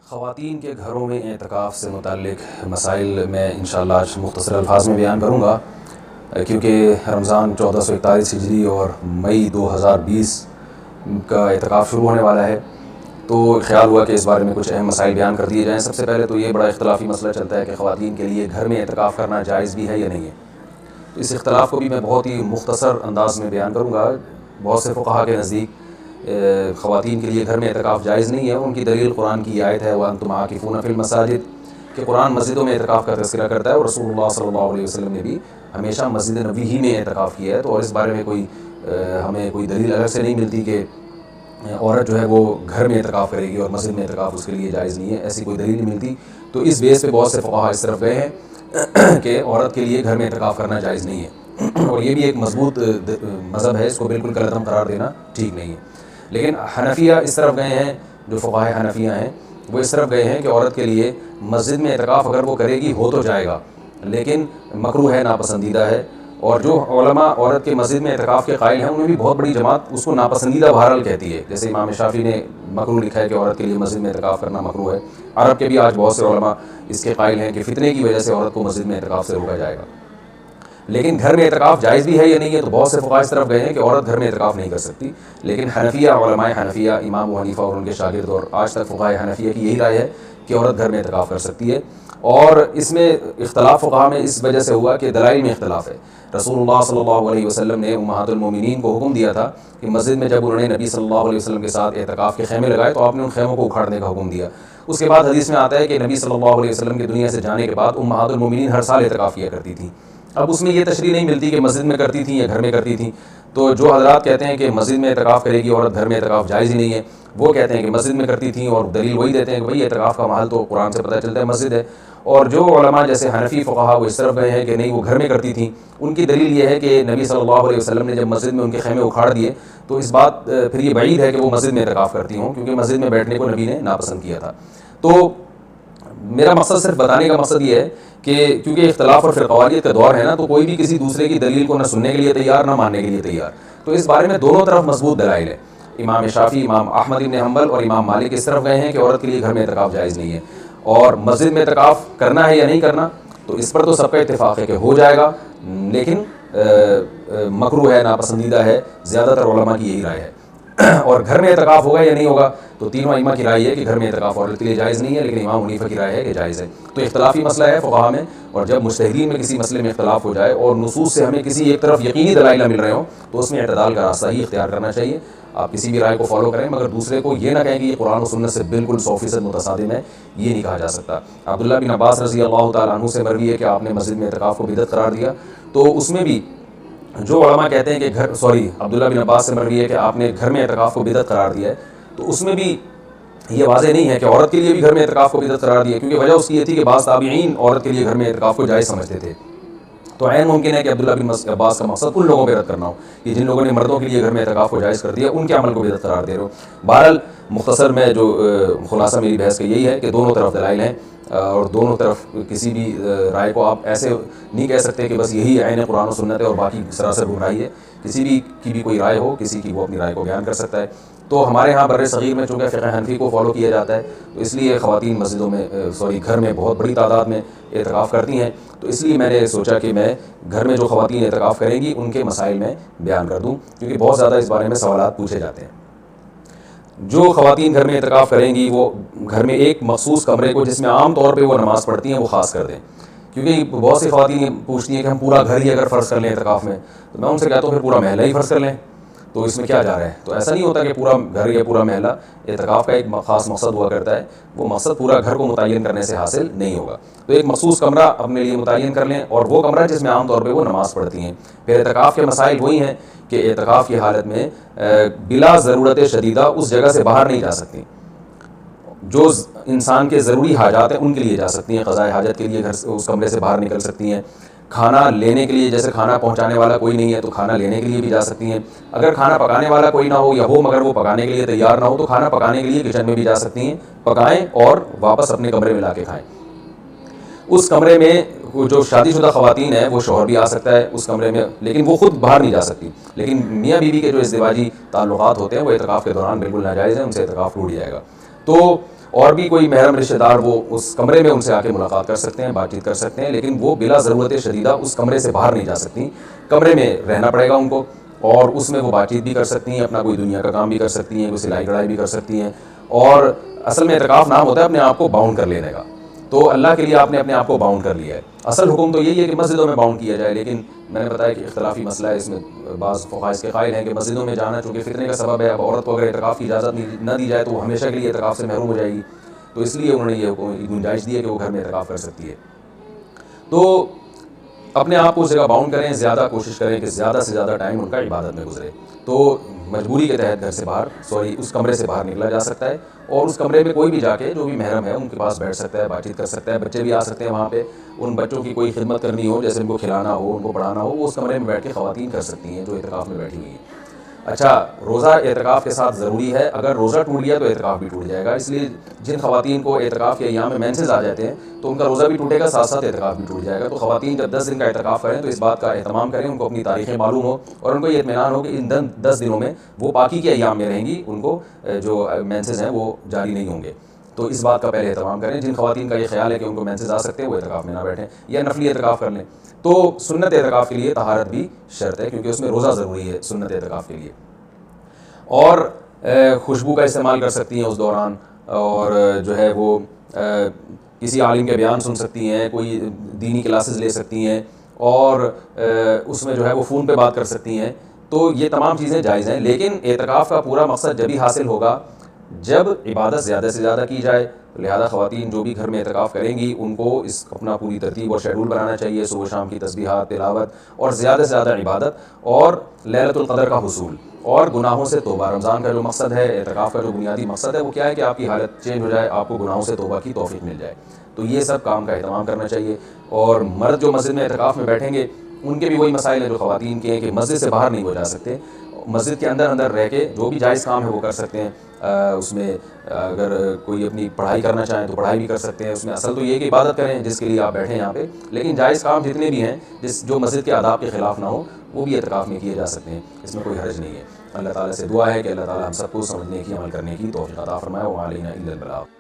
خواتین کے گھروں میں اعتکاف سے متعلق مسائل میں انشاءاللہ آج مختصر الفاظ میں بیان کروں گا، کیونکہ رمضان 1441 ہجری اور مئی 2020 کا اعتکاف شروع ہونے والا ہے، تو خیال ہوا کہ اس بارے میں کچھ اہم مسائل بیان کر دیے جائیں۔ سب سے پہلے تو یہ بڑا اختلافی مسئلہ چلتا ہے کہ خواتین کے لیے گھر میں اعتکاف کرنا جائز بھی ہے یا نہیں ہے۔ تو اس اختلاف کو بھی میں بہت ہی مختصر انداز میں بیان کروں گا۔ بہت سے فقہا کے نزدیک خواتین کے لیے گھر میں اعتکاف جائز نہیں ہے۔ ان کی دلیل قرآن کی آیت ہے وَأَنْتُمْ عَاكِفُونَ فِي الْمَسَاجِدِ کہ قرآن مسجدوں میں اعتکاف کا تذکرہ کرتا ہے، اور رسول اللہ صلی اللہ علیہ وسلم نے بھی ہمیشہ مسجد نبوی ہی میں اعتکاف کیا ہے۔ تو اور اس بارے میں ہمیں کوئی دلیل الگ سے نہیں ملتی کہ عورت جو ہے وہ گھر میں اعتکاف کرے گی اور مسجد میں اعتکاف اس کے لیے جائز نہیں ہے، ایسی کوئی دلیل نہیں ملتی۔ تو اس بیس پہ بہت سے فقہا اس طرف گئے ہیں کہ عورت کے لیے گھر میں اعتکاف کرنا جائز نہیں ہے، اور یہ بھی ایک مضبوط مذہب ہے، اس کو بالکل غلط قرار دینا ٹھیک نہیں ہے۔ لیکن حنفیہ اس طرف گئے ہیں، جو فقہاء حنفیہ ہیں وہ اس طرف گئے ہیں کہ عورت کے لیے مسجد میں اعتکاف اگر وہ کرے گی ہو تو جائے گا، لیکن مکروہ ہے، ناپسندیدہ ہے۔ اور جو علماء عورت کے مسجد میں اعتکاف کے قائل ہیں ان میں بھی بہت بڑی جماعت اس کو ناپسندیدہ بہرحال کہتی ہے، جیسے امام شافعی نے مکروہ لکھا ہے کہ عورت کے لیے مسجد میں اعتکاف کرنا مکروہ ہے۔ عرب کے بھی آج بہت سے علماء اس کے قائل ہیں کہ فتنے کی وجہ سے عورت کو مسجد میں اعتکاف سے روکا جائے گا۔ لیکن گھر میں اعتکاف جائز بھی ہے یا نہیں ہے، تو بہت سے فقہاء اس طرف گئے ہیں کہ عورت گھر میں اعتکاف نہیں کر سکتی۔ لیکن حنفیہ، علماء حنفیہ، امام ابو حنیفہ اور ان کے شاگرد اور آج تک فقہاء حنفیہ کی یہی رائے ہے کہ عورت گھر میں اعتکاف کر سکتی ہے۔ اور اس میں اختلاف فقہاء میں اس وجہ سے ہوا کہ دلائل میں اختلاف ہے۔ رسول اللہ صلی اللہ علیہ وسلم نے امہات المومنین کو حکم دیا تھا کہ مسجد میں جب انہوں نے نبی صلی اللہ علیہ وسلم کے ساتھ اعتکاف کے خیمے لگائے تو آپ نے ان خیموں کو اکھاڑنے کا حکم دیا۔ اس کے بعد حدیث میں آتا ہے کہ نبی صلی اللہ علیہ وسلم کے دنیا سے جانے کے بعد امہات المومنین ہر سال اعتکاف کیا کرتی تھیں۔ اب اس میں یہ تشریح نہیں ملتی کہ مسجد میں کرتی تھیں یا گھر میں کرتی تھیں۔ تو جو حضرات کہتے ہیں کہ مسجد میں اعتکاف کرے گی عورت، گھر میں اعتکاف جائز ہی نہیں ہے، وہ کہتے ہیں کہ مسجد میں کرتی تھیں، اور دلیل وہی دیتے ہیں کہ بھئی اعتکاف کا محل تو قرآن سے پتہ چلتا ہے مسجد ہے۔ اور جو علماء جیسے حنفی فقہا وہ اس طرف گئے ہیں کہ نہیں وہ گھر میں کرتی تھیں، ان کی دلیل یہ ہے کہ نبی صلی اللہ علیہ وسلم نے جب مسجد میں ان کے خیمے اکھاڑ دیے تو اس بات پھر یہ بعید ہے کہ وہ مسجد میں اعتکاف کرتی ہوں، کیونکہ مسجد میں بیٹھنے کو نبی نے ناپسند کیا تھا۔ تو میرا مقصد صرف بتانے کا مقصد یہ ہے کہ کیونکہ اختلاف اور فرقواریت کا دور ہے نا، تو کوئی بھی کسی دوسرے کی دلیل کو نہ سننے کے لیے تیار نہ ماننے کے لیے تیار۔ تو اس بارے میں دونوں طرف مضبوط دلائل ہے۔ امام شافعی، امام احمد بن حنبل اور امام مالک اس طرف گئے ہیں کہ عورت کے لیے گھر میں اعتکاف جائز نہیں ہے، اور مسجد میں اعتکاف کرنا ہے یا نہیں کرنا، تو اس پر تو سب کا اتفاق ہے کہ ہو جائے گا، لیکن مکروہ ہے، ناپسندیدہ ہے، زیادہ تر علماء کی یہی رائے ہے۔ اور گھر میں اعتکاف ہوگا یا نہیں ہوگا، تو تینوں ائمہ کی رائے ہے کہ گھر میں اعتکاف عورت کے لیے جائز نہیں ہے، لیکن امام حنیفہ کی رائے ہے کہ جائز ہے۔ تو اختلافی مسئلہ ہے فقہا میں، اور جب مجتہدین میں کسی مسئلے میں اختلاف ہو جائے اور نصوص سے ہمیں کسی ایک طرف یقینی دلائل نہ مل رہے ہوں، تو اس میں اعتدال کا راستہ ہی اختیار کرنا چاہیے۔ آپ کسی بھی رائے کو فالو کریں، مگر دوسرے کو یہ نہ کہیں کہ یہ قرآن و سنت سے بالکل 100% متصادم ہے، یہ نہیں کہا جا سکتا۔ عبداللہ بن عباس رضی اللہ تعالیٰ عنہ سے مروی ہے کہ آپ نے مسجد میں اعتکاف کو بدعت قرار دیا۔ تو اس میں بھی جو علماء کہتے ہیں کہ عبداللہ بن عباس سے مروی ہے کہ آپ نے گھر میں اعتکاف کو بدعت قرار دیا ہے، تو اس میں بھی یہ واضح نہیں ہے کہ عورت کے لیے بھی گھر میں اعتکاف کو بدعت قرار دیا، کیونکہ وجہ اس کی یہ تھی کہ بعض تابعین عورت کے لیے گھر میں اعتکاف کو جائز سمجھتے تھے۔ تو عین ممکن ہے کہ عبداللہ بن عباس کا مقصد ان لوگوں پہ رد کرنا ہو کہ جن لوگوں نے مردوں کے لیے گھر میں اعتکاف کو جائز کر دیا، ان کے عمل کو بدعت قرار دے رہے ہو۔ بہرحال مختصر میں جو خلاصہ میری بحث کا یہی ہے کہ دونوں طرف دلائل ہیں، اور دونوں طرف کسی بھی رائے کو آپ ایسے نہیں کہہ سکتے کہ بس یہی عین قرآن و سنت ہے اور باقی سراسر گمراہی ہے۔ کسی بھی کی بھی کوئی رائے ہو، کسی کی وہ اپنی رائے کو بیان کر سکتا ہے۔ تو ہمارے ہاں بر صغیر میں چونکہ فقہ حنفی کو فالو کیا جاتا ہے، تو اس لیے خواتین مسجدوں میں گھر میں بہت بڑی تعداد میں اعتکاف کرتی ہیں۔ تو اس لیے میں نے سوچا کہ میں گھر میں جو خواتین اعتکاف کریں گی ان کے مسائل میں بیان کر دوں، کیونکہ بہت زیادہ اس بارے میں سوالات پوچھے جاتے ہیں۔ جو خواتین گھر میں اعتکاف کریں گی وہ گھر میں ایک مخصوص کمرے کو جس میں عام طور پہ وہ نماز پڑھتی ہیں وہ خاص کر دیں، کیونکہ بہت سی خواتین پوچھتی ہیں کہ ہم پورا گھر ہی اگر فرض کر لیں اعتکاف میں، تو میں ان سے کہتا ہوں پھر پورا محلہ ہی فرض کر لیں، تو اس میں کیا جا رہا ہے؟ تو ایسا نہیں ہوتا کہ پورا گھر یا پورا محلہ، اعتکاف کا ایک خاص مقصد ہوا کرتا ہے، وہ مقصد پورا گھر کو متعین کرنے سے حاصل نہیں ہوگا۔ تو ایک مخصوص کمرہ اپنے لیے متعین کر لیں، اور وہ کمرہ جس میں عام طور پہ وہ نماز پڑھتی ہیں۔ پھر اعتکاف کے مسائل وہی ہیں کہ اعتکاف کی حالت میں بلا ضرورت شدیدہ اس جگہ سے باہر نہیں جا سکتی۔ جو انسان کے ضروری حاجات ہیں ان کے لیے جا سکتی ہیں، قضاء حاجت کے لیے اس کمرے سے باہر نکل سکتی ہیں۔ کھانا لینے کے لیے، جیسے کھانا پہنچانے والا کوئی نہیں ہے تو کھانا لینے کے لیے بھی جا سکتی ہیں۔ اگر کھانا پکانے والا کوئی نہ ہو یا ہو مگر وہ پکانے کے لیے تیار نہ ہو تو کھانا پکانے کے لیے کچن میں بھی جا سکتی ہیں، پکائیں اور واپس اپنے کمرے میں لا کے کھائیں۔ اس کمرے میں جو شادی شدہ خواتین ہیں وہ شوہر بھی آ سکتا ہے اس کمرے میں، لیکن وہ خود باہر نہیں جا سکتی۔ لیکن میاں بیوی کے جو ازدواجی تعلقات ہوتے ہیں وہ اعتکاف کے دوران بالکل ناجائز ہیں، ان سے اعتکاف ٹوٹ جائے گا۔ تو اور بھی کوئی محرم رشتہ دار وہ اس کمرے میں ان سے آ کے ملاقات کر سکتے ہیں، بات چیت کر سکتے ہیں، لیکن وہ بلا ضرورت شدیدہ اس کمرے سے باہر نہیں جا سکتی. کمرے میں رہنا پڑے گا ان کو، اور اس میں وہ بات چیت بھی کر سکتی ہیں، اپنا کوئی دنیا کا کام بھی کر سکتی ہیں، کوئی سلائی کڑھائی بھی کر سکتی ہیں. اور اصل میں اعتکاف نام ہوتا ہے اپنے آپ کو باؤنڈ کر لینے کا. تو اللہ کے لیے آپ نے اپنے آپ کو باؤنڈ کر لیا ہے. اصل حکم تو یہی ہے کہ مسجدوں میں باؤنڈ کیا جائے، لیکن میں نے بتایا کہ اختلافی مسئلہ ہے. اس میں بعض فقہاء اس کے قائل ہیں کہ مسجدوں میں جانا چونکہ فتنے کا سبب ہے، اب عورت کو اگر اعتکاف کی اجازت نہ دی جائے تو وہ ہمیشہ کے لیے اعتکاف سے محروم ہو جائے گی. تو اس لیے انہوں نے یہ گنجائش دی ہے کہ وہ گھر میں اعتکاف کر سکتی ہے. تو اپنے آپ کو اس جگہ باؤنڈ کریں، زیادہ کوشش کریں کہ زیادہ سے زیادہ ٹائم ان کا عبادت میں گزرے. تو مجبوری کے تحت گھر سے باہر اس کمرے سے باہر نکلا جا سکتا ہے، اور اس کمرے میں کوئی بھی جا کے جو بھی محرم ہے ان کے پاس بیٹھ سکتا ہے، بات چیت کر سکتا ہے. بچے بھی آ سکتے ہیں وہاں پہ. ان بچوں کی کوئی خدمت کرنی ہو، جیسے ان کو کھلانا ہو، ان کو پڑھانا ہو، وہ اس کمرے میں بیٹھ کے خواتین کر سکتی ہیں جو اعتکاف میں بیٹھی ہوئی ہیں. اچھا، روزہ اعتکاف کے ساتھ ضروری ہے. اگر روزہ ٹوٹ گیا تو اعتکاف بھی ٹوٹ جائے گا. اس لیے جن خواتین کو اعتکاف کے ایام میں مینسز آ جاتے ہیں تو ان کا روزہ بھی ٹوٹے گا، ساتھ ساتھ اعتکاف بھی ٹوٹ جائے گا. تو خواتین جب 10 دن کا اعتکاف کریں تو اس بات کا اہتمام کریں، ان کو اپنی تاریخیں معلوم ہو اور ان کو یہ اطمینان ہو کہ ان 10 دنوں میں وہ پاکی کے ایام میں رہیں گی، ان کو جو مینسز ہیں وہ جاری نہیں ہوں گے. تو اس بات کا پہلے اہتمام کریں. جن خواتین کا یہ خیال ہے کہ ان کو مینسز آ سکتے ہیں وہ اعتکاف میں نہ بیٹھیں یا نفلی اعتکاف کر لیں. تو سنت اعتکاف کے لیے طہارت بھی شرط ہے، کیونکہ اس میں روزہ ضروری ہے سنت اعتکاف کے لیے. اور خوشبو کا استعمال کر سکتی ہیں اس دوران، اور جو ہے وہ کسی عالم کے بیان سن سکتی ہیں، کوئی دینی کلاسز لے سکتی ہیں، اور اس میں جو ہے وہ فون پہ بات کر سکتی ہیں. تو یہ تمام چیزیں جائز ہیں. لیکن اعتکاف کا پورا مقصد جبھی حاصل ہوگا جب عبادت زیادہ سے زیادہ کی جائے. لہذا خواتین جو بھی گھر میں اعتکاف کریں گی ان کو اس اپنا پوری ترتیب اور شیڈول بنانا چاہیے. صبح شام کی تسبیحات، تلاوت، اور زیادہ سے زیادہ عبادت، اور لیلۃ القدر کا حصول، اور گناہوں سے توبہ. رمضان کا جو مقصد ہے، اعتکاف کا جو بنیادی مقصد ہے وہ کیا ہے کہ آپ کی حالت چینج ہو جائے، آپ کو گناہوں سے توبہ کی توفیق مل جائے. تو یہ سب کام کا اہتمام کرنا چاہیے. اور مرد جو مسجد میں اعتکاف میں بیٹھیں گے ان کے بھی وہی مسائل ہیں جو خواتین کے ہیں کہ مسجد سے باہر نہیں ہو جا سکتے. مسجد کے اندر رہ کے جو بھی جائز کام ہے وہ کر سکتے ہیں. اس میں اگر کوئی اپنی پڑھائی کرنا چاہیں تو پڑھائی بھی کر سکتے ہیں. اس میں اصل تو یہ کہ عبادت کریں جس کے لیے آپ بیٹھیں یہاں پہ، لیکن جائز کام جتنے بھی ہیں جو مسجد کے آداب کے خلاف نہ ہو وہ بھی اعتکاف میں کیے جا سکتے ہیں. اس میں کوئی حرج نہیں ہے. اللہ تعالیٰ سے دعا ہے کہ اللہ تعالیٰ ہم سب کو سمجھنے کی، عمل کرنے کی توفیق عطا فرمائے. وعلینا الا البلاغ.